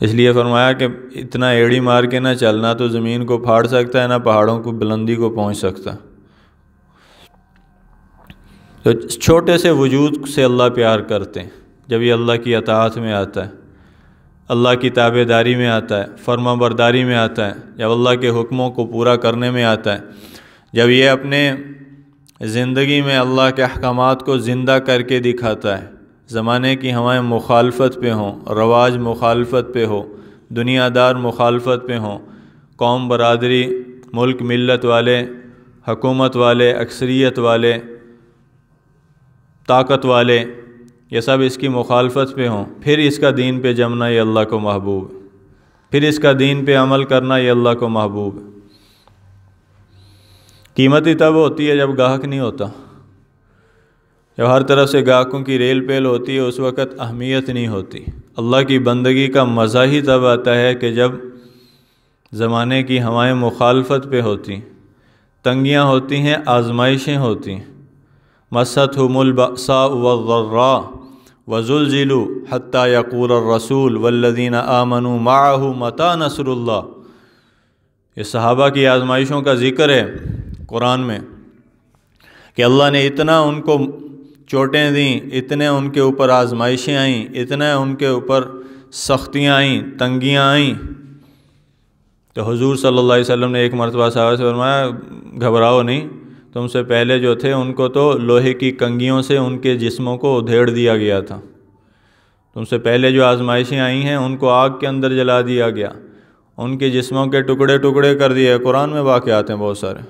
اس لیے فرمایا کہ اتنا ایڑی مار کے نہ چلنا، تو زمین کو پھاڑ سکتا ہے نہ پہاڑوں کو بلندی کو پہنچ سکتا۔ تو چھوٹے سے وجود سے اللہ پیار کرتے ہیں جب یہ اللہ کی اطاعت میں آتا ہے، اللہ کی تابع داری میں آتا ہے، فرما برداری میں آتا ہے، جب اللہ کے حکموں کو پورا کرنے میں آتا ہے، جب یہ اپنے زندگی میں اللہ کے احکامات کو زندہ کر کے دکھاتا ہے، زمانے کی ہوائیں مخالفت پہ ہوں، رواج مخالفت پہ ہو، دنیا دار مخالفت پہ ہوں، قوم برادری ملک ملت والے، حکومت والے، اکثریت والے، طاقت والے، یہ سب اس کی مخالفت پہ ہوں، پھر اس کا دین پہ جمنا یہ اللہ کو محبوب ہے، پھر اس کا دین پہ عمل کرنا یہ اللہ کو محبوب ہے۔ قیمت ہی تب ہوتی ہے جب گاہک نہیں ہوتا، جب ہر طرف سے گاہکوں کی ریل پیل ہوتی ہے، اس وقت اہمیت نہیں ہوتی۔ اللہ کی بندگی کا مزہ ہی تب آتا ہے کہ جب زمانے کی ہوائیں مخالفت پہ ہوتی، تنگیاں ہوتی ہیں، آزمائشیں ہوتی ہیں۔ مَسَّتْهُمُ الْبَأْسَاءُ وَالضَّرَّاءُ وَزُلْزِلُوا حَتَّى يَقُولَ الرَّسُولُ وَالَّذِينَ آمَنُوا مَعَهُ مَتَىٰ نَصْرُ اللَّهِ۔ یہ صحابہ کی آزمائشوں کا ذکر ہے قرآن میں کہ اللہ نے اتنا ان کو چوٹیں دیں، اتنے ان کے اوپر آزمائشیں آئیں، اتنا ان کے اوپر سختیاں آئیں، تنگیاں آئیں، تو حضور صلی اللہ علیہ وسلم نے ایک مرتبہ صحابہ سے فرمایا گھبراؤ نہیں، تم سے پہلے جو تھے ان کو تو لوہے کی کنگھیوں سے ان کے جسموں کو ادھیڑ دیا گیا تھا، تم سے پہلے جو آزمائشیں آئی ہیں ان کو آگ کے اندر جلا دیا گیا، ان کے جسموں کے ٹکڑے ٹکڑے کر دیے۔ قرآن میں واقعات ہیں بہت سارے۔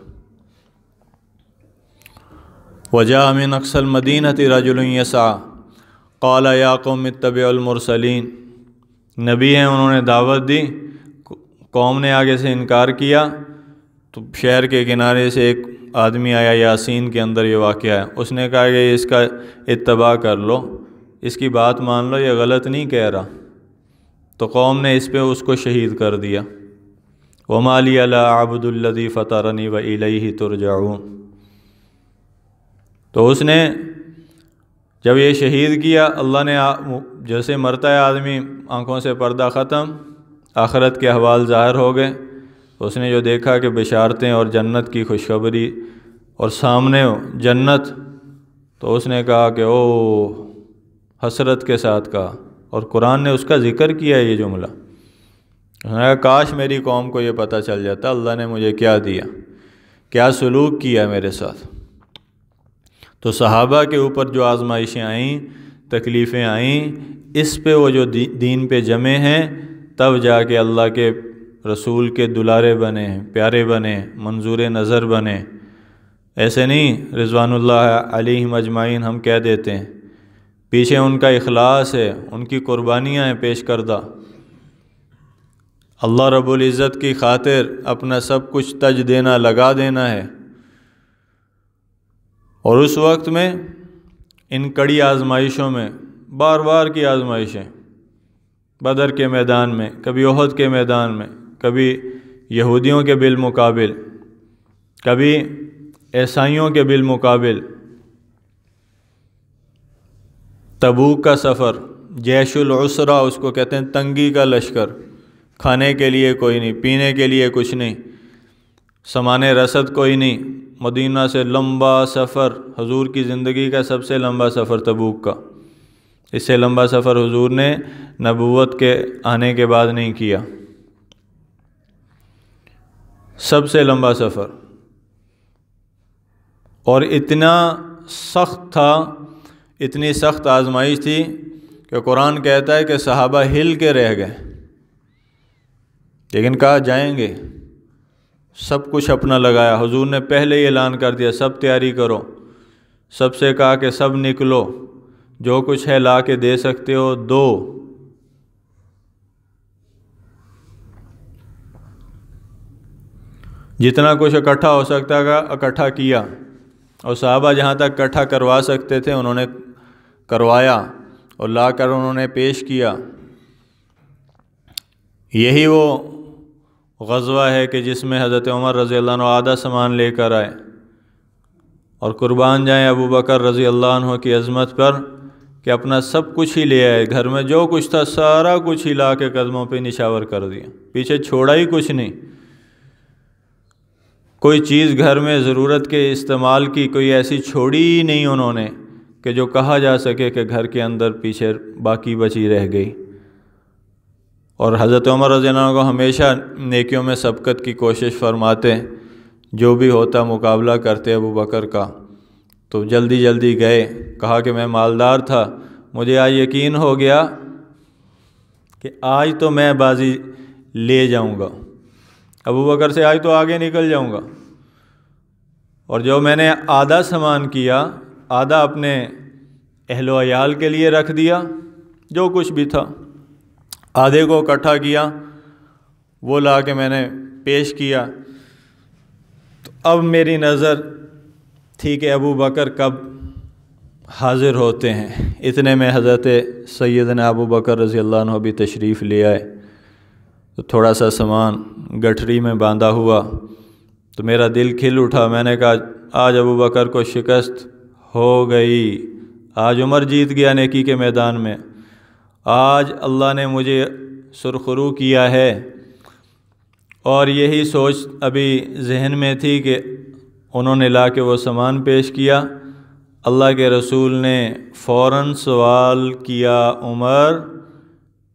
وَجَاءَ مِنْ أَقْصَى الْمَدِينَةِ رَجُلٌ يَسْعَىٰ قَالَ يَا قَوْمِ اتَّبِعُوا الْمُرْسَلِينَ۔ نبی ہیں، انہوں نے دعوت دی، قوم نے آگے سے انکار کیا، تو شہر کے کنارے سے ایک آدمی آیا، یاسین کے اندر یہ واقعہ ہے، اس نے کہا کہ اس کا اتباع کر لو، اس کی بات مان لو، یہ غلط نہیں کہہ رہا، تو قوم نے اس پہ اس کو شہید کر دیا۔ وَمَا لِيَ لَا أَعْبُدُ الَّذِي فَطَرَنِي وَإِلَيْهِ تُرْجَعُونَ۔ تو اس نے جب یہ شہید کیا، اللہ نے جیسے مرتا ہے آدمی، آنکھوں سے پردہ ختم، آخرت کے احوال ظاہر ہو گئے، اس نے جو دیکھا کہ بشارتیں اور جنت کی خوشخبری اور سامنے جنت، تو اس نے کہا کہ او، حسرت کے ساتھ کہا، اور قرآن نے اس کا ذکر کیا یہ جملہ، اس نے کہا کاش میری قوم کو یہ پتہ چل جاتا اللہ نے مجھے کیا دیا، کیا سلوک کیا میرے ساتھ۔ تو صحابہ کے اوپر جو آزمائشیں آئیں، تکلیفیں آئیں، اس پہ وہ جو دین پہ جمے ہیں، تب جا کے اللہ کے رسول کے دلارے بنے، پیارے بنے، منظور نظر بنے۔ ایسے نہیں رضوان اللہ علیہم اجمعین ہم کہہ دیتے ہیں، پیچھے ان کا اخلاص ہے، ان کی قربانیاں ہیں پیش کردہ، اللہ رب العزت کی خاطر اپنا سب کچھ تج دینا، لگا دینا ہے۔ اور اس وقت میں ان کڑی آزمائشوں میں، بار بار کی آزمائشیں، بدر کے میدان میں، کبھی احد کے میدان میں، کبھی یہودیوں کے بالمقابل، کبھی عیسائیوں کے بالمقابل، تبوک کا سفر، جیش العسرہ اس کو کہتے ہیں، تنگی کا لشکر، کھانے کے لیے کوئی نہیں، پینے کے لیے کچھ نہیں، سامان رسد کوئی نہیں، مدینہ سے لمبا سفر، حضور کی زندگی کا سب سے لمبا سفر تبوک کا، اس سے لمبا سفر حضور نے نبوت کے آنے کے بعد نہیں کیا، سب سے لمبا سفر، اور اتنا سخت تھا، اتنی سخت آزمائش تھی کہ قرآن کہتا ہے کہ صحابہ ہل کے رہ گئے، لیکن کہا جائیں گے، سب کچھ اپنا لگایا، حضور نے پہلے ہی اعلان کر دیا سب تیاری کرو، سب سے کہا کہ سب نکلو، جو کچھ ہے لا کے دے سکتے ہو دو۔ جتنا کچھ اکٹھا ہو سکتا تھا اکٹھا کیا، اور صحابہ جہاں تک اکٹھا کروا سکتے تھے انہوں نے کروایا، اور لا کر انہوں نے پیش کیا۔ یہی وہ غزوہ ہے کہ جس میں حضرت عمر رضی اللہ عنہ آدھا سامان لے کر آئے، اور قربان جائیں ابو بکر رضی اللہ عنہ کی عظمت پر کہ اپنا سب کچھ ہی لے آئے، گھر میں جو کچھ تھا سارا کچھ ہی لا کے قدموں پہ نشاور کر دیا، پیچھے چھوڑا ہی کچھ نہیں۔ کوئی چیز گھر میں ضرورت کے استعمال کی کوئی ایسی چھوڑی ہی نہیں انہوں نے کہ جو کہا جا سکے کہ گھر کے اندر پیچھے باقی بچی رہ گئی۔ اور حضرت عمر رضی اللہ عنہ کو ہمیشہ نیکیوں میں سبقت کی کوشش فرماتے، جو بھی ہوتا مقابلہ کرتے ابو بکر کا۔ تو جلدی جلدی گئے، کہا کہ میں مالدار تھا، مجھے آج یقین ہو گیا کہ آج تو میں بازی لے جاؤں گا، ابو بکر سے آج تو آگے نکل جاؤں گا۔ اور جو میں نے آدھا سامان کیا، آدھا اپنے اہل و عیال کے لیے رکھ دیا، جو کچھ بھی تھا آدھے کو اکٹھا کیا، وہ لا کے میں نے پیش کیا۔ تو اب میری نظر تھی کہ ابو بکر کب حاضر ہوتے ہیں۔ اتنے میں حضرت سیدنا ابو بکر رضی اللہ عنہ بھی تشریف لے آئے۔ تو تھوڑا سا سامان گٹھری میں باندھا ہوا، تو میرا دل کھل اٹھا، میں نے کہا آج ابو بکر کو شکست ہو گئی، آج عمر جیت گیا نیکی کے میدان میں، آج اللہ نے مجھے سرخرو کیا ہے۔ اور یہی سوچ ابھی ذہن میں تھی کہ انہوں نے لا کے وہ سامان پیش کیا۔ اللہ کے رسول نے فوراً سوال کیا، عمر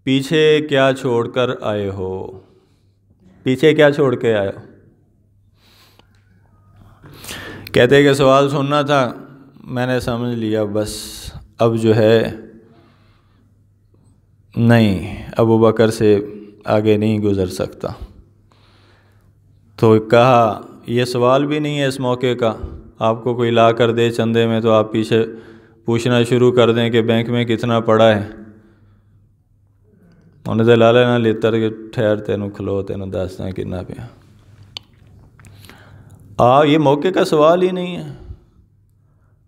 پیچھے کیا چھوڑ کر آئے ہو؟ پیچھے کیا چھوڑ کے آئے ہو؟ کہتے کہ سوال سننا تھا، میں نے سمجھ لیا بس اب جو ہے نہیں، ابو بکر سے آگے نہیں گزر سکتا۔ تو کہا یہ سوال بھی نہیں ہے اس موقع کا، آپ کو کوئی لا کر دے چندے میں تو آپ پیچھے پوچھنا شروع کر دیں کہ بینک میں کتنا پڑا ہے۔ انہیں تو لا لینا لیتر کہ ٹھہر تینوں کھلو تینوں دستا کتنا پیا۔ یہ موقع کا سوال ہی نہیں ہے،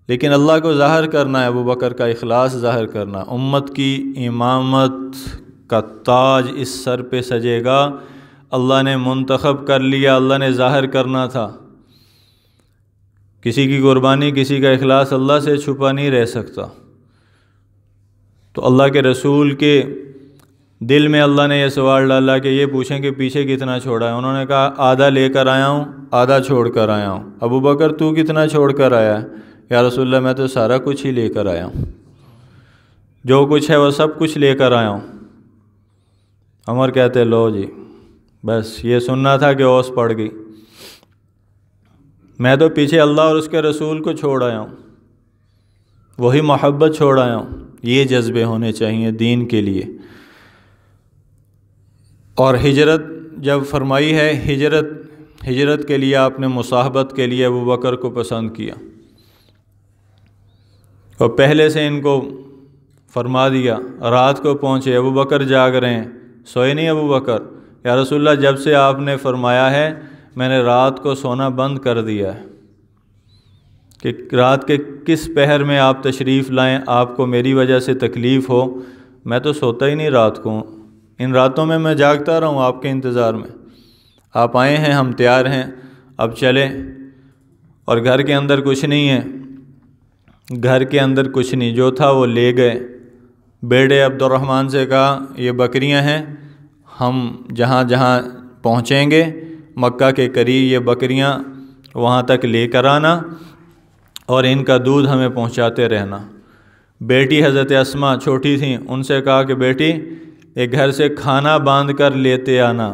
لیکن اللہ کو ظاہر کرنا ہے، ابو بکر کا اخلاص ظاہر کرنا۔ امت کی امامت کا تاج اس سر پہ سجے گا، اللہ نے منتخب کر لیا، اللہ نے ظاہر کرنا تھا۔ کسی کی قربانی، کسی کا اخلاص اللہ سے چھپا نہیں رہ سکتا۔ تو اللہ کے رسول کے دل میں اللہ نے یہ سوال ڈالا کہ یہ پوچھیں کہ پیچھے کتنا چھوڑا ہے۔ انہوں نے کہا آدھا لے کر آیا ہوں، آدھا چھوڑ کر آیا ہوں۔ ابو بکر تو کتنا چھوڑ کر آیا ہے؟ یا رسول اللہ میں تو سارا کچھ ہی لے کر آیا ہوں، جو کچھ ہے وہ سب کچھ لے کر آیا ہوں۔ عمر کہتے لو جی بس یہ سننا تھا کہ اوس پڑ گئی، میں تو پیچھے اللہ اور اس کے رسول کو چھوڑ آیا ہوں، وہی محبت چھوڑ آیا ہوں۔ یہ جذبے ہونے چاہیے دین کے لیے۔ اور ہجرت جب فرمائی ہے، ہجرت کے لیے آپ نے مصاحبت کے لیے ابو بکر کو پسند کیا، اور پہلے سے ان کو فرما دیا۔ رات کو پہنچے، ابو بکر جاگ رہے ہیں، سوئے نہیں ابو بکر۔ یا رسول اللہ جب سے آپ نے فرمایا ہے میں نے رات کو سونا بند کر دیا ہے، کہ رات کے کس پہر میں آپ تشریف لائیں، آپ کو میری وجہ سے تکلیف ہو، میں تو سوتا ہی نہیں رات کو، ان راتوں میں میں جاگتا رہا ہوں آپ کے انتظار میں۔ آپ آئے ہیں، ہم تیار ہیں، اب چلیں۔ اور گھر کے اندر کچھ نہیں ہے، گھر کے اندر کچھ نہیں، جو تھا وہ لے گئے۔ بیٹے عبد الرحمن سے کہا یہ بکریاں ہیں، ہم جہاں جہاں پہنچیں گے مکہ کے قریب یہ بکریاں وہاں تک لے کر آنا، اور ان کا دودھ ہمیں پہنچاتے رہنا۔ بیٹی حضرت اسماء چھوٹی تھیں، ان سے کہا کہ بیٹی ایک گھر سے کھانا باندھ کر لیتے آنا،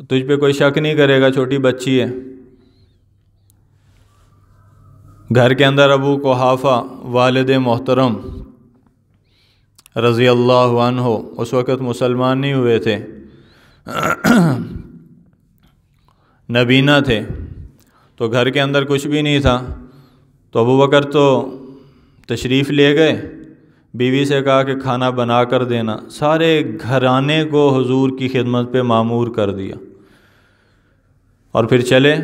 تجھ پہ کوئی شک نہیں کرے گا، چھوٹی بچی ہے۔ گھر کے اندر ابو قحافہ والد محترم رضی اللہ عنہ اس وقت مسلمان نہیں ہوئے تھے، نبینا تھے، تو گھر کے اندر کچھ بھی نہیں تھا۔ تو ابو بکر تو تشریف لے گئے، بیوی سے کہا کہ کھانا بنا کر دینا، سارے گھرانے کو حضور کی خدمت پہ مامور کر دیا، اور پھر چلے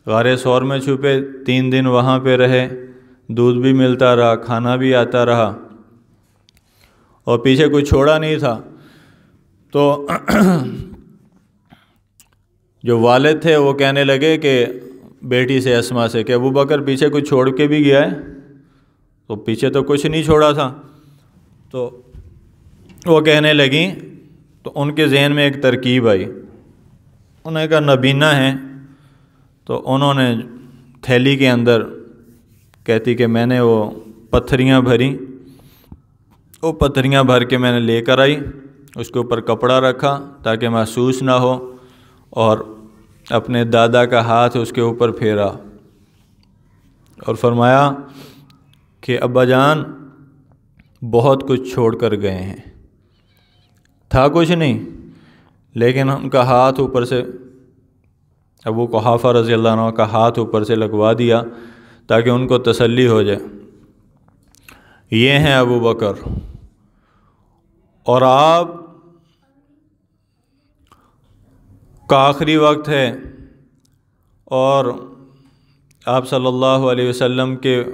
غار ثور میں چھپے، 3 دن وہاں پہ رہے، دودھ بھی ملتا رہا، کھانا بھی آتا رہا، اور پیچھے کوئی چھوڑا نہیں تھا۔ تو جو والد تھے وہ کہنے لگے کہ بیٹی سے اسماء سے کہ ابو بکر پیچھے کوئی چھوڑ کے بھی گیا ہے؟ تو پیچھے تو کچھ نہیں چھوڑا تھا۔ تو وہ کہنے لگیں تو ان کے ذہن میں ایک ترکیب آئی، انہوں نے کہا نبینا ہیں، تو انہوں نے تھیلی کے اندر کہتی کہ میں نے وہ پتھریاں بھریں، وہ پتھریاں بھر کے میں نے لے کر آئی، اس کے اوپر کپڑا رکھا تاکہ محسوس نہ ہو، اور اپنے دادا کا ہاتھ اس کے اوپر پھیرا اور فرمایا کہ ابا جان بہت کچھ چھوڑ کر گئے ہیں، تھا کچھ نہیں، لیکن ان کا ہاتھ اوپر سے، ابو قحافہ رضی اللہ عنہ کا ہاتھ اوپر سے لگوا دیا تاکہ ان کو تسلی ہو جائے، یہ ہیں ابو بکر، اور آپ کا آخری وقت ہے، اور آپ صلی اللہ علیہ وسلم کے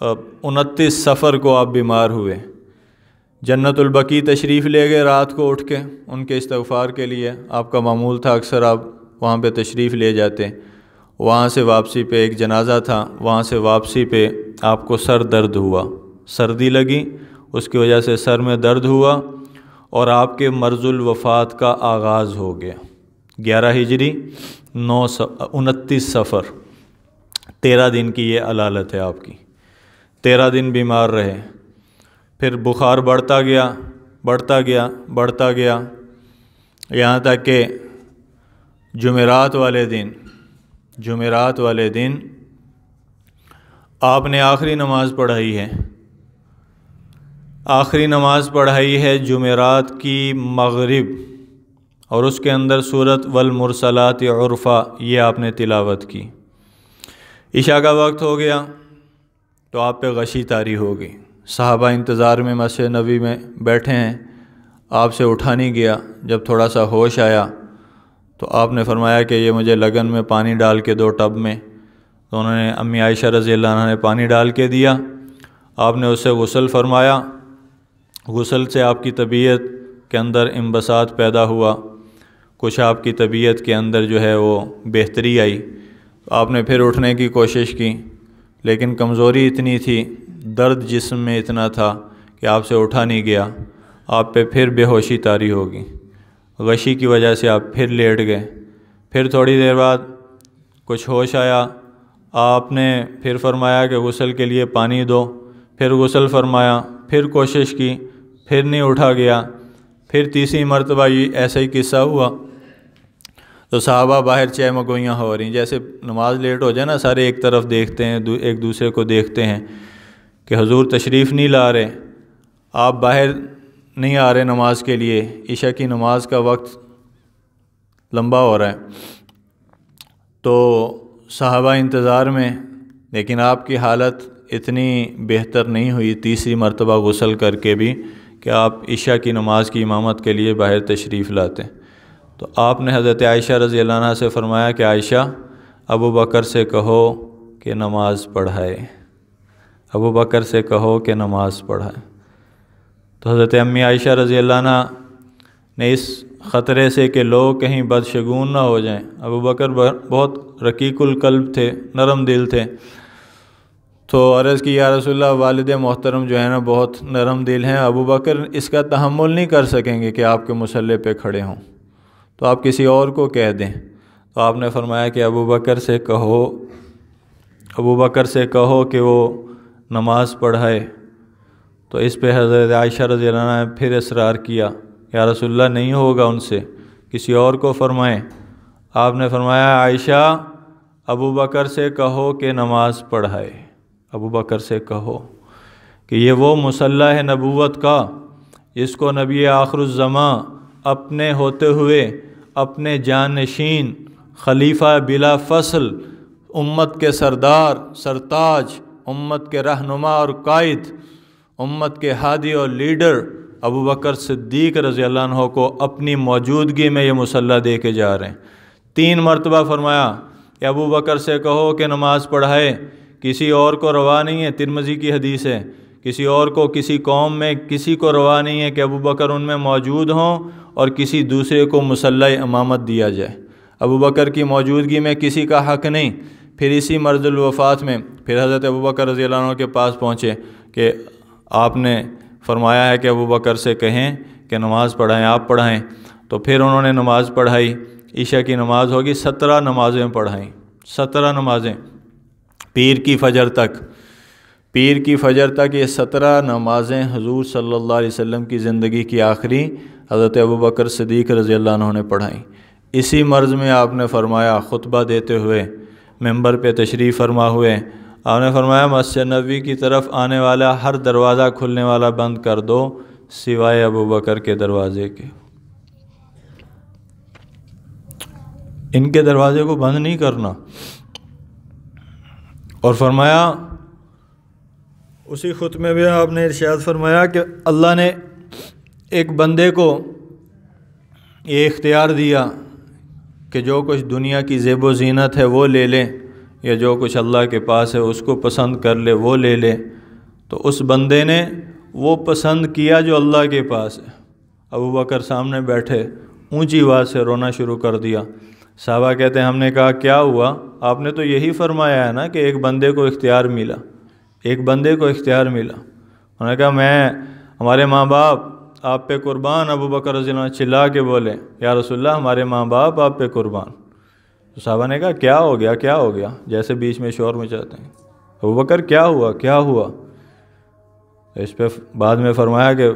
29 سفر کو آپ بیمار ہوئے، جنت البقیع تشریف لے گئے رات کو اٹھ کے ان کے استغفار کے لیے، آپ کا معمول تھا اکثر آپ وہاں پہ تشریف لے جاتے، وہاں سے واپسی پہ ایک جنازہ تھا، وہاں سے واپسی پہ آپ کو سر درد ہوا، سردی لگی، اس کی وجہ سے سر میں درد ہوا، اور آپ کے مرض الوفات کا آغاز ہو گیا 11 ہجری 29 سفر، 13 دن کی یہ علالت ہے آپ کی، 13 دن بیمار رہے، پھر بخار بڑھتا گیا بڑھتا گیا بڑھتا گیا، یہاں تک کہ جمعرات والے دن آپ نے آخری نماز پڑھائی ہے، آخری نماز پڑھائی ہے جمعرات کی مغرب، اور اس کے اندر سورۃ والمرسلات عرفا یہ آپ نے تلاوت کی۔ عشاء کا وقت ہو گیا تو آپ پہ غشی طاری ہو گئی، صحابہ انتظار میں مسجد نبوی میں بیٹھے ہیں، آپ سے اٹھا نہیں گیا، جب تھوڑا سا ہوش آیا تو آپ نے فرمایا کہ یہ مجھے لگن میں پانی ڈال کے دو ٹب میں، تو انہوں نے امی عائشہ رضی اللہ عنہ نے پانی ڈال کے دیا، آپ نے اسے غسل فرمایا، غسل سے آپ کی طبیعت کے اندر انبساط پیدا ہوا، کچھ آپ کی طبیعت کے اندر جو ہے وہ بہتری آئی، آپ نے پھر اٹھنے کی کوشش کی، لیکن کمزوری اتنی تھی، درد جسم میں اتنا تھا کہ آپ سے اٹھا نہیں گیا، آپ پہ پھر بے ہوشی طاری ہوگی، غشی کی وجہ سے آپ پھر لیٹ گئے، پھر تھوڑی دیر بعد کچھ ہوش آیا، آپ نے پھر فرمایا کہ غسل کے لیے پانی دو، پھر غسل فرمایا، پھر کوشش کی، پھر نہیں اٹھا گیا، پھر تیسری مرتبہ یہ ایسا ہی قصہ ہوا، تو صحابہ باہر چہ مگوئیاں ہو رہی، جیسے نماز لیٹ ہو جائے نا، سارے ایک طرف دیکھتے ہیں، ایک دوسرے کو دیکھتے ہیں کہ حضور تشریف نہیں لا رہے، آپ باہر نہیں آ رہے نماز کے لیے، عشاء کی نماز کا وقت لمبا ہو رہا ہے، تو صحابہ انتظار میں، لیکن آپ کی حالت اتنی بہتر نہیں ہوئی تیسری مرتبہ غسل کر کے بھی کہ آپ عشاء کی نماز کی امامت کے لیے باہر تشریف لاتے، تو آپ نے حضرت عائشہ رضی اللہ عنہ سے فرمایا کہ عائشہ ابو بکر سے کہو کہ نماز پڑھائے، ابو بکر سے کہو کہ نماز پڑھائے، تو حضرت امی عائشہ رضی اللہ عنہ نے اس خطرے سے کہ لوگ کہیں بدشگون نہ ہو جائیں، ابو بکر بہت رقیق القلب تھے، نرم دل تھے، تو عرض کی یا رسول اللہ والد محترم جو ہے نا بہت نرم دل ہیں، ابو بکر اس کا تحمل نہیں کر سکیں گے کہ آپ کے مصلی پہ کھڑے ہوں، تو آپ کسی اور کو کہہ دیں، تو آپ نے فرمایا کہ ابو بکر سے کہو کہ وہ نماز پڑھائے، تو اس پہ حضرت عائشہ رضی اللہ عنہ نے پھر اصرار کیا، یا رسول اللہ نہیں ہوگا ان سے، کسی اور کو فرمائیں، آپ نے فرمایا عائشہ ابو بکر سے کہو کہ نماز پڑھائے، ابو بکر سے کہو کہ یہ وہ مصلی ہے نبوت کا جس کو نبی آخر الزماں اپنے ہوتے ہوئے اپنے جانشین خلیفہ بلا فصل، امت کے سردار سرتاج، امت کے رہنما اور قائد، امت کے ہادی اور لیڈر ابو بکر صدیق رضی اللہ عنہ کو اپنی موجودگی میں یہ مصلی دے کے جا رہے ہیں۔ 3 مرتبہ فرمایا کہ ابو بکر سے کہو کہ نماز پڑھائے، کسی اور کو روا نہیں ہے، ترمذی کی حدیث ہے، کسی اور کو کسی قوم میں کسی کو روا نہیں ہے کہ ابو بکر ان میں موجود ہوں اور کسی دوسرے کو مصلی امامت دیا جائے، ابو بکر کی موجودگی میں کسی کا حق نہیں۔ پھر اسی مرض الوفات میں پھر حضرت ابو بکر رضی اللہ عنہ کے پاس پہنچے کہ آپ نے فرمایا ہے کہ ابو بکر سے کہیں کہ نماز پڑھائیں، آپ پڑھائیں۔ تو پھر انہوں نے نماز پڑھائی، عشاء کی نماز ہوگی، 17 نمازیں پڑھائیں، 17 نمازیں پیر کی فجر تک، پیر کی فجر تک یہ 17 نمازیں حضور صلی اللہ علیہ وسلم کی زندگی کی آخری حضرت ابو بکر صدیق رضی اللہ عنہ نے پڑھائیں۔ اسی مرض میں آپ نے فرمایا خطبہ دیتے ہوئے، ممبر پہ تشریف فرما ہوئے، آپ نے فرمایا مسجد نبوی کی طرف آنے والا ہر دروازہ کھلنے والا بند کر دو سوائے ابو بکر کے دروازے کے، ان کے دروازے کو بند نہیں کرنا۔ اور فرمایا اسی خطبے میں آپ نے ارشاد فرمایا کہ اللہ نے ایک بندے کو یہ اختیار دیا کہ جو کچھ دنیا کی زیب و زینت ہے وہ لے لے، یا جو کچھ اللہ کے پاس ہے اس کو پسند کر لے وہ لے لے۔ تو اس بندے نے وہ پسند کیا جو اللہ کے پاس ہے۔ ابو بکر سامنے بیٹھے، اونچی آواز سے رونا شروع کر دیا۔ صحابہ کہتے ہیں ہم نے کہا کیا ہوا؟ آپ نے تو یہی فرمایا ہے نا کہ ایک بندے کو اختیار ملا، ایک بندے کو اختیار ملا۔ انہوں نے کہا ہمارے ماں باپ آپ پہ قربان۔ ابو بکر رضی اللہ عنہ چلا کے بولے یا رسول اللہ ہمارے ماں باپ آپ پہ قربان۔ تو صحابہ نے کہا کیا ہو گیا، کیا ہو گیا؟ جیسے بیچ میں شور مچاتے ہیں، ابو بکر کیا ہوا، کیا ہوا؟ اس پہ بعد میں فرمایا کہ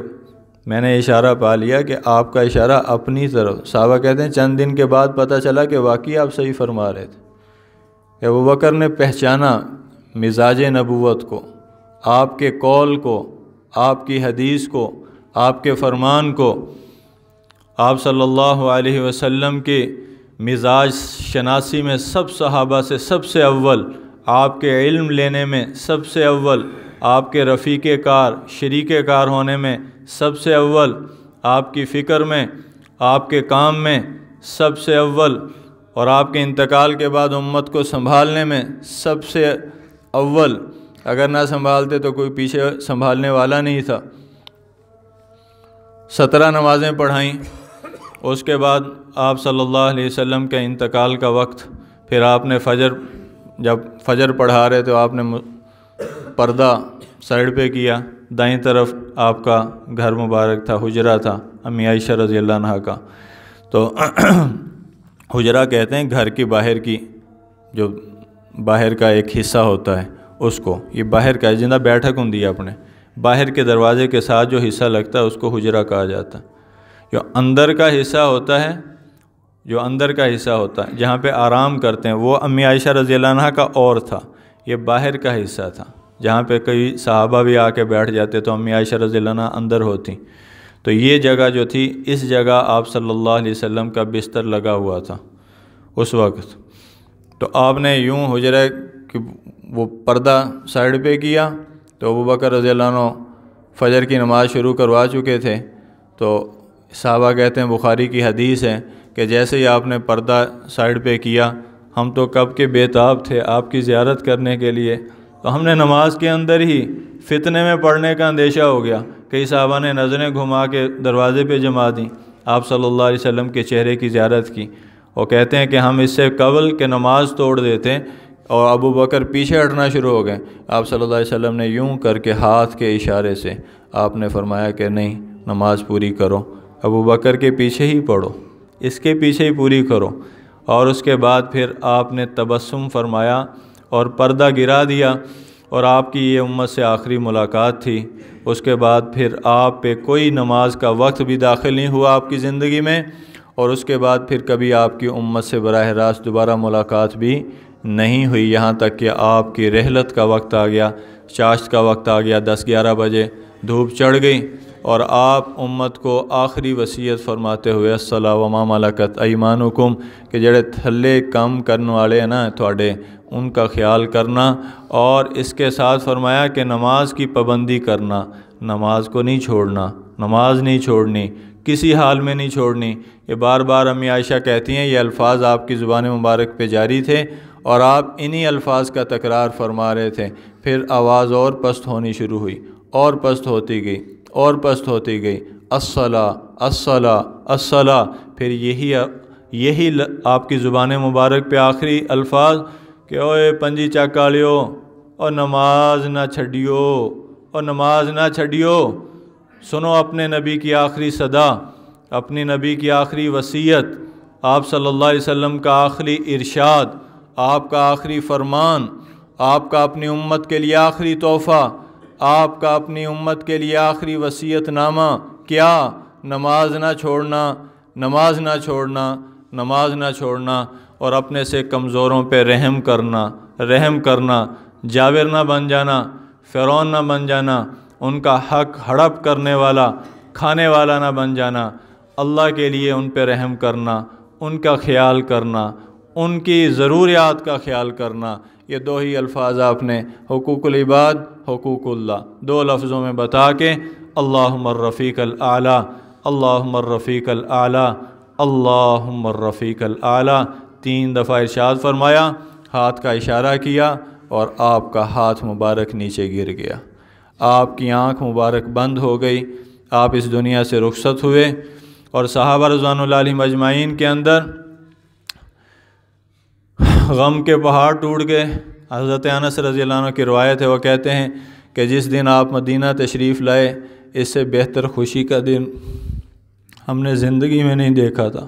میں نے اشارہ پا لیا کہ آپ کا اشارہ اپنی طرف۔ صحابہ کہتے ہیں چند دن کے بعد پتہ چلا کہ واقعی آپ صحیح فرما رہے تھے کہ ابو بکر نے پہچانا مزاج نبوت کو، آپ کے قول کو، آپ کی حدیث کو، آپ کے فرمان کو، آپ صلی اللہ علیہ وسلم کے مزاج شناسی میں سب صحابہ سے سب سے اول، آپ کے علم لینے میں سب سے اول، آپ کے رفیق کار شریک کار ہونے میں سب سے اول، آپ کی فکر میں، آپ کے کام میں سب سے اول، اور آپ کے انتقال کے بعد امت کو سنبھالنے میں سب سے اول۔ اگر نہ سنبھالتے تو کوئی پیچھے سنبھالنے والا نہیں تھا۔ 17 نمازیں پڑھائیں۔ اس کے بعد آپ صلی اللہ علیہ وسلم کے انتقال کا وقت، پھر آپ نے جب فجر پڑھا رہے تو آپ نے پردہ سائڈ پہ کیا، دائیں طرف آپ کا گھر مبارک تھا، حجرہ تھا امی عائشہ رضی اللہ عنہ کا۔ تو حجرہ کہتے ہیں گھر کی باہر کی، جو باہر کا ایک حصہ ہوتا ہے اس کو، یہ باہر کا جنہ بیٹھک ہوں اپنے باہر کے دروازے کے ساتھ جو حصہ لگتا ہے اس کو حجرہ کہا جاتا ہے۔ جو اندر کا حصہ ہوتا ہے، جو اندر کا حصہ ہوتا ہے جہاں پہ آرام کرتے ہیں، وہ امی عائشہ رضی اللہ عنہ کا اور تھا، یہ باہر کا حصہ تھا جہاں پہ کئی صحابہ بھی آ کے بیٹھ جاتے تو امی عائشہ رضی اللہ عنہ اندر ہوتی۔ تو یہ جگہ جو تھی، اس جگہ آپ صلی اللہ علیہ وسلم کا بستر لگا ہوا تھا اس وقت۔ تو آپ نے یوں حجرہ کہ وہ پردہ سائڈ پہ کیا تو ابو بکر رضی اللہ عنہ فجر کی نماز شروع کروا چکے تھے۔ تو صحابہ کہتے ہیں بخاری کی حدیث ہے کہ جیسے ہی آپ نے پردہ سائڈ پہ کیا، ہم تو کب کے بے تاب تھے آپ کی زیارت کرنے کے لیے، تو ہم نے نماز کے اندر ہی فتنے میں پڑھنے کا اندیشہ ہو گیا۔ کئی صحابہ نے نظریں گھما کے دروازے پہ جما دیں، آپ صلی اللہ علیہ وسلم کے چہرے کی زیارت کی، اور کہتے ہیں کہ ہم اس سے قبل کہ نماز توڑ دیتے اور ابو بکر پیچھے ہٹنا شروع ہو گئے، آپ صلی اللہ علیہ وسلم نے یوں کر کے ہاتھ کے اشارے سے آپ نے فرمایا کہ نہیں، نماز پوری کرو، ابو بکر کے پیچھے ہی پڑھو، اس کے پیچھے ہی پوری کرو۔ اور اس کے بعد پھر آپ نے تبسم فرمایا اور پردہ گرا دیا، اور آپ کی یہ امت سے آخری ملاقات تھی۔ اس کے بعد پھر آپ پہ کوئی نماز کا وقت بھی داخل نہیں ہوا آپ کی زندگی میں، اور اس کے بعد پھر کبھی آپ کی امت سے براہ راست دوبارہ ملاقات بھی نہیں ہوئی، یہاں تک کہ آپ کی رحلت کا وقت آ گیا، چاشت کا وقت آ گیا، 10-11 بجے دھوپ چڑھ گئی، اور آپ امت کو آخری وصیت فرماتے ہوئے الصلاۃ وما ملکت ایمانکم، کہ جڑے تھلے کم کرنے والے ہیں نا تھوڑے، ان کا خیال کرنا، اور اس کے ساتھ فرمایا کہ نماز کی پابندی کرنا، نماز کو نہیں چھوڑنا، نماز نہیں چھوڑنی، کسی حال میں نہیں چھوڑنی۔ یہ بار بار امی عائشہ کہتی ہیں یہ الفاظ آپ کی زبان مبارک پہ جاری تھے، اور آپ انہی الفاظ کا تکرار فرما رہے تھے۔ پھر آواز اور پست ہونی شروع ہوئی، اور پست ہوتی گئی، اور پست ہوتی گئی، الصلاۃ الصلاۃ الصلاۃ۔ پھر یہی آپ کی زبان مبارک پہ آخری الفاظ کہ اوئے پنجی چک آلیو اور نماز نہ چھڈیو اور نماز نہ چھڈیو۔ سنو اپنے نبی کی آخری صدا، اپنی نبی کی آخری وصیت، آپ صلی اللہ علیہ وسلم کا آخری ارشاد، آپ کا آخری فرمان، آپ کا اپنی امت کے لیے آخری تحفہ، آپ کا اپنی امت کے لیے آخری وصیت نامہ کیا؟ نماز نہ چھوڑنا، نماز نہ چھوڑنا، نماز نہ چھوڑنا، اور اپنے سے کمزوروں پہ رحم کرنا، رحم کرنا، جابر نہ بن جانا، فرعون نہ بن جانا، ان کا حق ہڑپ کرنے والا، کھانے والا نہ بن جانا، اللہ کے لیے ان پہ رحم کرنا، ان کا خیال کرنا، ان کی ضروریات کا خیال کرنا۔ یہ دو ہی الفاظ آپ نے حقوق العباد، حقوق اللہ، دو لفظوں میں بتا کے اللہم الرفیق الاعلیٰ، اللہم الرفیق الاعلیٰ، اللہم الرفیق الاعلیٰ 3 دفعہ ارشاد فرمایا، ہاتھ کا اشارہ کیا اور آپ کا ہاتھ مبارک نیچے گر گیا، آپ کی آنکھ مبارک بند ہو گئی، آپ اس دنیا سے رخصت ہوئے۔ اور صحابہ رضوان اللہ علیہم اجمعین کے اندر غم کے پہاڑ ٹوٹ گئے۔ حضرت انس رضی اللہ عنہ کی روایت ہے، وہ کہتے ہیں کہ جس دن آپ مدینہ تشریف لائے، اس سے بہتر خوشی کا دن ہم نے زندگی میں نہیں دیکھا تھا،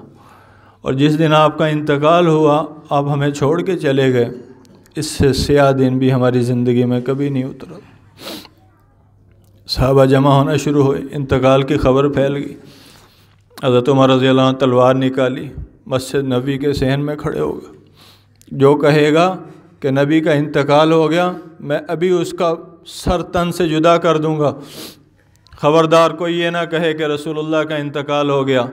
اور جس دن آپ کا انتقال ہوا، آپ ہمیں چھوڑ کے چلے گئے، اس سے سیاہ دن بھی ہماری زندگی میں کبھی نہیں اترا۔ صحابہ جمع ہونا شروع ہوئے، انتقال کی خبر پھیل گئی۔ حضرت عمر رضی اللہ عنہ تلوار نکالی، مسجد نبی کے صحن میں کھڑے ہو گئے۔ جو کہے گا کہ نبی کا انتقال ہو گیا، میں ابھی اس کا سر تن سے جدا کر دوں گا، خبردار کوئی یہ نہ کہے کہ رسول اللہ کا انتقال ہو گیا۔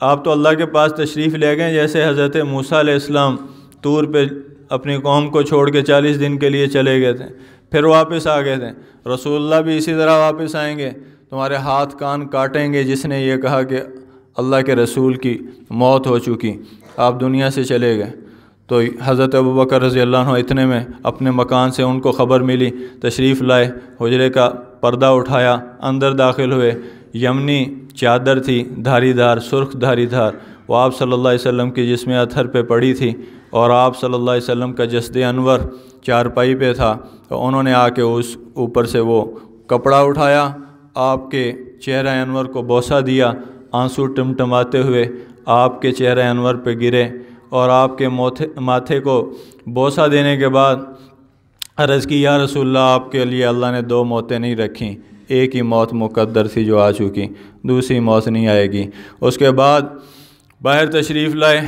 آپ تو اللہ کے پاس تشریف لے گئے، جیسے حضرت موسیٰ علیہ السلام طور پہ اپنی قوم کو چھوڑ کے 40 دن کے لیے چلے گئے تھے، پھر واپس آ گئے تھے۔ رسول اللہ بھی اسی طرح واپس آئیں گے، تمہارے ہاتھ کان کاٹیں گے جس نے یہ کہا کہ اللہ کے رسول کی موت ہو چکی، آپ دنیا سے چلے گئے۔ تو حضرت ابوبکر رضی اللہ عنہ اتنے میں اپنے مکان سے ان کو خبر ملی، تشریف لائے، حجرے کا پردہ اٹھایا، اندر داخل ہوئے۔ یمنی چادر تھی، دھاری دھار، سرخ دھاری دھار، وہ آپ صلی اللہ علیہ وسلم کی جسم اطہر پہ پڑی تھی، اور آپ صلی اللہ علیہ وسلم کا جسد انور چارپائی پہ تھا۔ تو انہوں نے آ کے اس اوپر سے وہ کپڑا اٹھایا، آپ کے چہرہ انور کو بوسہ دیا، آنسو ٹمٹماتے ہوئے آپ کے چہرہ انور پہ گرے، اور آپ کے ماتھے کو بوسہ دینے کے بعد عرض کی، یا رسول اللہ، آپ کے لیے اللہ نے 2 موتیں نہیں رکھیں، ایک ہی موت مقدر تھی جو آ چکی، دوسری موت نہیں آئے گی۔ اس کے بعد باہر تشریف لائے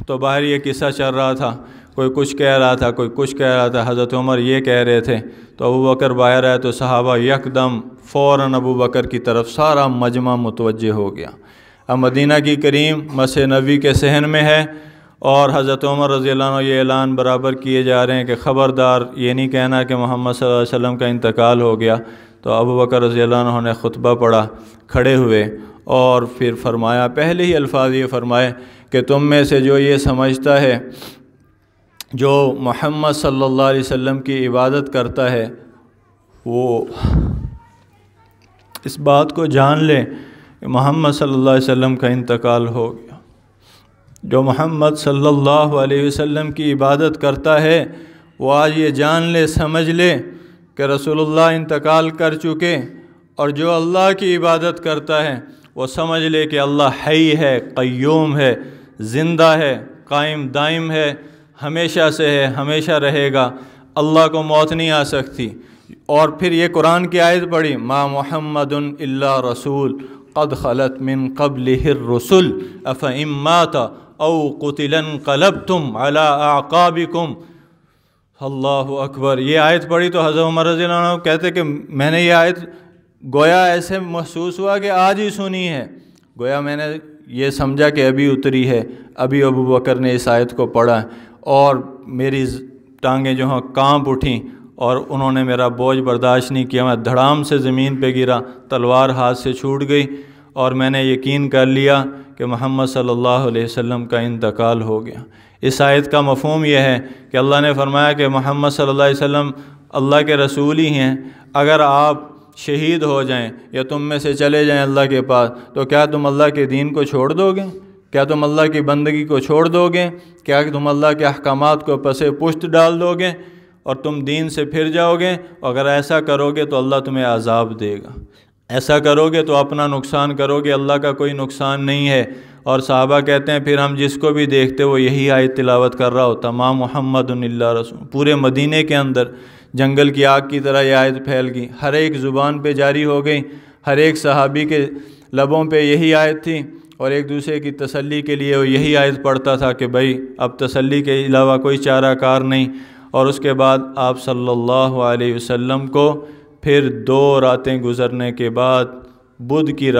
تو باہر یہ قصہ چل رہا تھا، کوئی کچھ کہہ رہا تھا، کوئی کچھ کہہ رہا تھا، حضرت عمر یہ کہہ رہے تھے، تو ابوبکر باہر آئے تو صحابہ یکدم فوراً ابوبکر کی طرف سارا مجمع متوجہ ہو گیا۔ اب مدینہ کی کریم مسجد نبوی کے صحن میں ہے، اور حضرت عمر رضی اللہ عنہ یہ اعلان برابر کیے جا رہے ہیں کہ خبردار یہ نہیں کہنا کہ محمد صلی اللہ علیہ وسلم کا انتقال ہو گیا۔ تو ابوبکر رضی اللہ عنہ نے خطبہ پڑھا، کھڑے ہوئے، اور پھر فرمایا، پہلے ہی الفاظ یہ فرمائے کہ تم میں سے جو یہ سمجھتا ہے، جو محمد صلی اللہ علیہ وسلم کی عبادت کرتا ہے، وہ اس بات کو جان لے کہ محمد صلی اللہ علیہ وسلم کا انتقال ہو گیا۔ جو محمد صلی اللہ علیہ وسلم کی عبادت کرتا ہے، وہ آج یہ جان لے، سمجھ لے کہ رسول اللہ انتقال کر چکے، اور جو اللہ کی عبادت کرتا ہے وہ سمجھ لے کہ اللہ حی ہے، قیوم ہے، زندہ ہے، قائم دائم ہے، ہمیشہ سے ہے، ہمیشہ رہے گا، اللہ کو موت نہیں آ سکتی۔ اور پھر یہ قرآن کی آیت پڑھی، ما محمد الا رسول قد خلت من قبلہ الرسل افئن مات او قتل انقلبتم علی اعقابکم۔ اللہ اکبر، یہ آیت پڑھی تو حضرت عمر رضی اللہ عنہ کہتے کہ میں نے یہ آیت گویا ایسے محسوس ہوا کہ آج ہی سنی ہے، گویا میں نے یہ سمجھا کہ ابھی اتری ہے، ابھی ابوبکر نے اس آیت کو پڑھا، اور میری ٹانگیں جو ہیں کانپ اٹھیں، اور انہوں نے میرا بوجھ برداشت نہیں کیا، میں دھڑام سے زمین پہ گرا، تلوار ہاتھ سے چھوٹ گئی، اور میں نے یقین کر لیا کہ محمد صلی اللہ علیہ وسلم کا انتقال ہو گیا۔ اس آیت کا مفہوم یہ ہے کہ اللہ نے فرمایا کہ محمد صلی اللہ علیہ وسلم اللہ کے رسول ہی ہیں، اگر آپ شہید ہو جائیں یا تم میں سے چلے جائیں اللہ کے پاس، تو کیا تم اللہ کے دین کو چھوڑ دو گے؟ کیا تم اللہ کی بندگی کو چھوڑ دو گے؟ کیا تم اللہ کے احکامات کو پس پشت ڈال دو گے؟ اور تم دین سے پھر جاؤ گے، اگر ایسا کرو گے تو اللہ تمہیں عذاب دے گا، ایسا کرو گے تو اپنا نقصان کرو گے، اللہ کا کوئی نقصان نہیں ہے۔ اور صحابہ کہتے ہیں پھر ہم جس کو بھی دیکھتے وہ یہی آیت تلاوت کر رہا ہوتا، ما محمد الا رسول۔ پورے مدینے کے اندر جنگل کی آگ کی طرح یہ آیت پھیل گئی، ہر ایک زبان پہ جاری ہو گئی، ہر ایک صحابی کے لبوں پہ یہی آیت تھی، اور ایک دوسرے کی تسلی کے لیے وہ یہی آیت پڑھتا تھا کہ بھائی اب تسلی کے علاوہ کوئی چارہ کار نہیں۔ اور اس کے بعد آپ صلی اللہ علیہ وسلم کو پھر 2 راتیں گزرنے کے بعد بدھ کی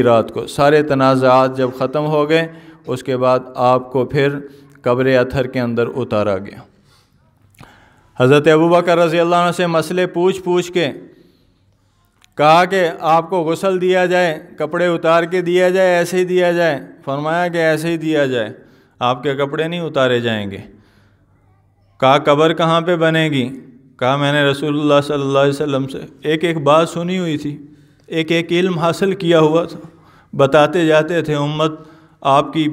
رات کو سارے تنازعات جب ختم ہو گئے، اس کے بعد آپ کو پھر قبر اطہر کے اندر اتارا گیا۔ حضرت ابوبکر رضی اللہ عنہ سے مسئلے پوچھ کے کہا کہ آپ کو غسل دیا جائے، کپڑے اتار کے دیا جائے، ایسے ہی دیا جائے؟ فرمایا کہ ایسے ہی دیا جائے، آپ کے کپڑے نہیں اتارے جائیں گے۔ کہا قبر کہاں پہ بنے گی؟ کہا میں نے رسول اللہ صلی اللہ علیہ وسلم سے ایک بات سنی ہوئی تھی، ایک علم حاصل کیا ہوا تھا، بتاتے جاتے تھے، امت آپ کی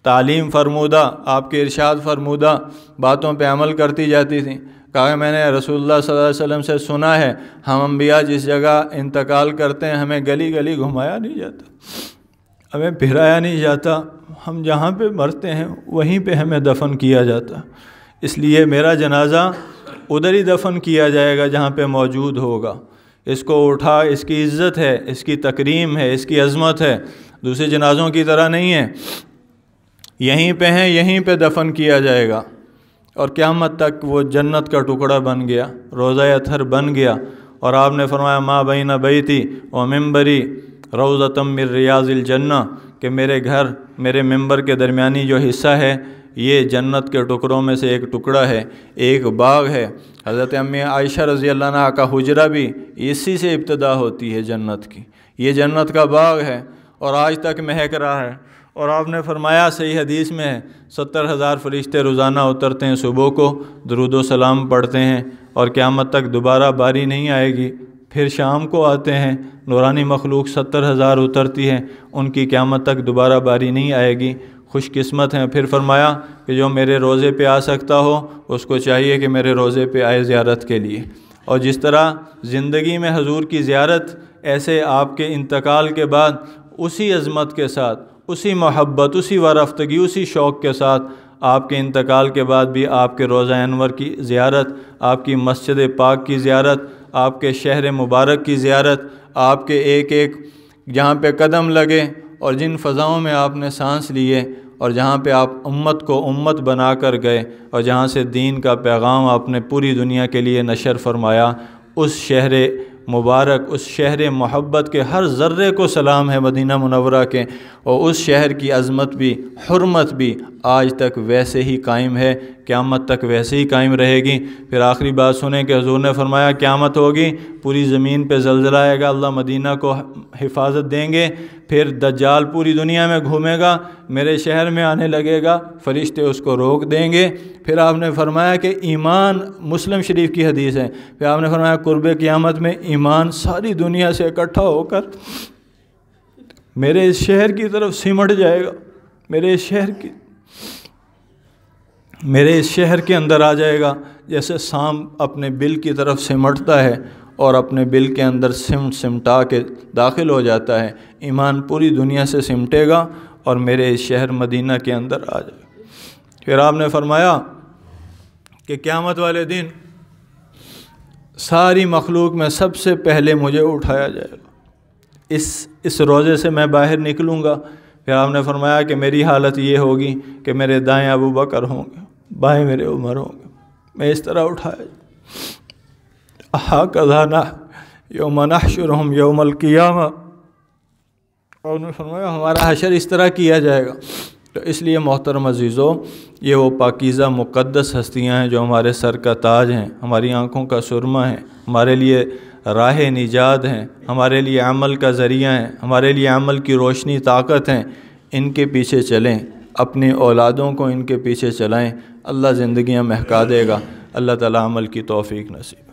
تعلیم فرمودہ، آپ کے ارشاد فرمودہ باتوں پہ عمل کرتی جاتی تھی۔ کہا میں نے رسول اللہ صلی اللہ علیہ وسلم سے سنا ہے، ہم انبیاء جس جگہ انتقال کرتے ہیں ہمیں گلی گلی گھمایا نہیں جاتا، ہمیں پھرایا نہیں جاتا، ہم جہاں پہ مرتے ہیں وہیں پہ ہمیں دفن کیا جاتا، اس لیے میرا جنازہ ادھر ہی دفن کیا جائے گا جہاں پہ موجود ہوگا۔ اس کو اٹھا، اس کی عزت ہے، اس کی تکریم ہے، اس کی عظمت ہے، دوسرے جنازوں کی طرح نہیں ہے، یہیں پہ ہیں، یہیں پہ دفن کیا جائے گا۔ اور قیامت تک وہ جنت کا ٹکڑا بن گیا، روضہ اطہر بن گیا۔ اور آپ نے فرمایا ما بین بیتی و ممبری روضۃ من ریاض الجنہ، کہ میرے گھر، میرے ممبر کے درمیانی جو حصہ ہے یہ جنت کے ٹکڑوں میں سے ایک ٹکڑا ہے، ایک باغ ہے۔ حضرت امی عائشہ رضی اللہ عنہا کا حجرہ بھی اسی سے ابتدا ہوتی ہے جنت کی، یہ جنت کا باغ ہے اور آج تک مہک رہا ہے۔ اور آپ نے فرمایا صحیح حدیث میں ہے 70,000 فرشتے روزانہ اترتے ہیں، صبح کو درود و سلام پڑھتے ہیں، اور قیامت تک دوبارہ باری نہیں آئے گی، پھر شام کو آتے ہیں، نورانی مخلوق 70,000 اترتی ہے، ان کی قیامت تک دوبارہ باری نہیں آئے گی، خوش قسمت ہیں۔ پھر فرمایا کہ جو میرے روزے پہ آ سکتا ہو اس کو چاہیے کہ میرے روزے پہ آئے زیارت کے لیے۔ اور جس طرح زندگی میں حضور کی زیارت، ایسے آپ کے انتقال کے بعد اسی عظمت کے ساتھ، اسی محبت، اسی وارفتگی، اسی شوق کے ساتھ آپ کے انتقال کے بعد بھی آپ کے روضہ انور کی زیارت، آپ کی مسجد پاک کی زیارت، آپ کے شہر مبارک کی زیارت، آپ کے ایک ایک جہاں پہ قدم لگے اور جن فضاؤں میں آپ نے سانس لیے، اور جہاں پہ آپ امت کو امت بنا کر گئے، اور جہاں سے دین کا پیغام آپ نے پوری دنیا کے لیے نشر فرمایا، اس شہر مبارک، اس شہر محبت کے ہر ذرے کو سلام ہے مدینہ منورہ کے، اور اس شہر کی عظمت بھی، حرمت بھی آج تک ویسے ہی قائم ہے، قیامت تک ویسے ہی قائم رہے گی۔ پھر آخری بات سنیں کہ حضور نے فرمایا قیامت ہوگی، پوری زمین پہ زلزلہ آئے گا، اللہ مدینہ کو حفاظت دیں گے، پھر دجال پوری دنیا میں گھومے گا، میرے شہر میں آنے لگے گا، فرشتے اس کو روک دیں گے۔ پھر آپ نے فرمایا کہ ایمان، مسلم شریف کی حدیث ہے، پھر آپ نے فرمایا قرب قیامت میں ایمان ساری دنیا سے اکٹھا ہو کر میرے اس شہر کی طرف سمٹ جائے گا، میرے اس شہر کے اندر آ جائے گا، جیسے سانپ اپنے بل کی طرف سمٹتا ہے اور اپنے بل کے اندر سمٹا کے داخل ہو جاتا ہے، ایمان پوری دنیا سے سمٹے گا اور میرے اس شہر مدینہ کے اندر آ جائے گا۔ پھر آپ نے فرمایا کہ قیامت والے دن ساری مخلوق میں سب سے پہلے مجھے اٹھایا جائے گا، اس روزے سے میں باہر نکلوں گا۔ پھر آپ نے فرمایا کہ میری حالت یہ ہوگی کہ میرے دائیں ابو بکر ہوں گے، بائیں میرے عمر ہوں گے، میں اس طرح اٹھایا ہاکذا یوم نحشرہم یوم القیامہ، اور انہوں نے فرمایا ہمارا حشر اس طرح کیا جائے گا۔ تو اس لیے محترم عزیزو، یہ وہ پاکیزہ مقدس ہستیاں ہیں جو ہمارے سر کا تاج ہیں، ہماری آنکھوں کا سرمہ ہیں، ہمارے لیے راہ نجات ہیں، ہمارے لیے عمل کا ذریعہ ہیں، ہمارے لیے عمل کی روشنی طاقت ہیں۔ ان کے پیچھے چلیں، اپنی اولادوں کو ان کے پیچھے چلائیں، اللہ زندگیاں مہکا دے گا۔ اللہ تعالی عمل کی توفیق نصیب۔